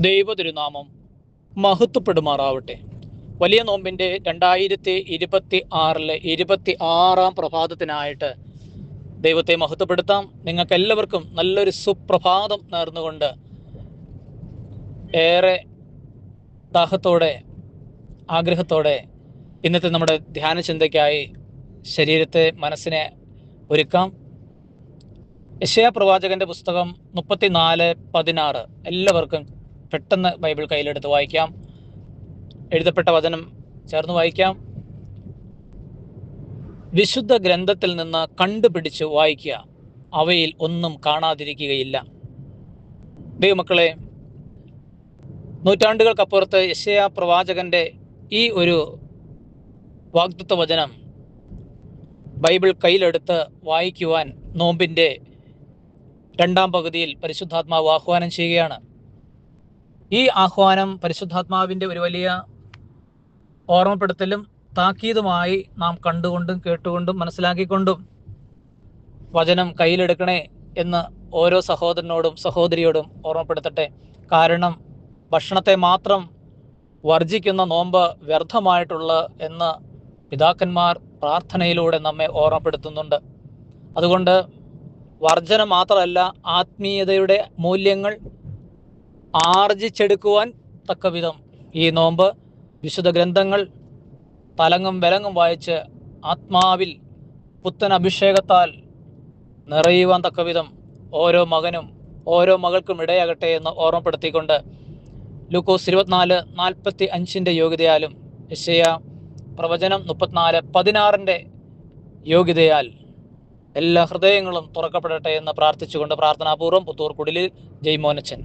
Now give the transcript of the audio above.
ദൈവ തിരുനാമം മഹത്വപ്പെടുമാറാവട്ടെ. വലിയ നോമ്പിൻ്റെ 2026 26 പ്രഭാതത്തിനായിട്ട് ദൈവത്തെ മഹത്വപ്പെടുത്താം. നിങ്ങൾക്ക് എല്ലാവർക്കും നല്ലൊരു സുപ്രഭാതം നേർന്നുകൊണ്ട് ഏറെ ദാഹത്തോടെ ആഗ്രഹത്തോടെ ഇന്നത്തെ നമ്മുടെ ധ്യാന ചിന്തയ്ക്കായി ശരീരത്തെ മനസ്സിനെ ഒരുക്കാം. യെശയ്യാ പ്രവാചകന്റെ പുസ്തകം 34:16 എല്ലാവർക്കും പെട്ടെന്ന് ബൈബിൾ കയ്യിലെടുത്ത് വായിക്കാം. എഴുതപ്പെട്ട വചനം ചേർന്ന് വായിക്കാം. വിശുദ്ധ ഗ്രന്ഥത്തിൽ നിന്ന് കണ്ടുപിടിച്ച് വായിക്കുക, അവയിൽ ഒന്നും കാണാതിരിക്കുകയില്ല. ദൈവമക്കളെ, നൂറ്റാണ്ടുകൾക്കപ്പുറത്ത് യെശയ്യാ പ്രവാചകന്റെ ഈ ഒരു വാഗ്ദത്ത വചനം ബൈബിൾ കയ്യിലെടുത്ത് വായിക്കുവാൻ നോമ്പിൻ്റെ 2ാം പകുതിയിൽ പരിശുദ്ധാത്മാവ് ആഹ്വാനം ചെയ്യുകയാണ്. ഈ ആഹ്വാനം പരിശുദ്ധാത്മാവിൻ്റെ ഒരു വലിയ ഓർമ്മപ്പെടുത്തലും താക്കീതുമായി നാം കണ്ടുകൊണ്ടും കേട്ടുകൊണ്ടും മനസ്സിലാക്കിക്കൊണ്ടും വചനം കയ്യിലെടുക്കണേ എന്ന് ഓരോ സഹോദരനോടും സഹോദരിയോടും ഓർമ്മപ്പെടുത്തട്ടെ. കാരണം ഭക്ഷണത്തെ മാത്രം വർജിക്കുന്ന നോമ്പ് വ്യർത്ഥമായിട്ടുള്ള എന്ന് പിതാക്കന്മാർ പ്രാർത്ഥനയിലൂടെ നമ്മെ ഓർമ്മപ്പെടുത്തുന്നുണ്ട്. അതുകൊണ്ട് വർജന മാത്രമല്ല, ആത്മീയതയുടെ മൂല്യങ്ങൾ ആർജിച്ചെടുക്കുവാൻ തക്കവിധം ഈ നോമ്പ് വിശുദ്ധ ഗ്രന്ഥങ്ങൾ തലങ്ങും വിലങ്ങും വായിച്ച് ആത്മാവിൽ പുത്തൻ അഭിഷേകത്താൽ നിറയുവാൻ തക്കവിധം ഓരോ മകനും ഓരോ മകൾക്കും ഇടയാകട്ടെ എന്ന് ഓർമ്മപ്പെടുത്തിക്കൊണ്ട് ലൂക്കോസ് 24:45 യോഗ്യതയാലും യെശയ്യാ പ്രവചനം 34:16 യോഗ്യതയാൽ എല്ലാ ഹൃദയങ്ങളും തുറക്കപ്പെടട്ടെ എന്ന് പ്രാർത്ഥിച്ചുകൊണ്ട് പ്രാർത്ഥനാപൂർവ്വം പുത്തൂർ കുടിലിൽ ജയ്മോനച്ചൻ.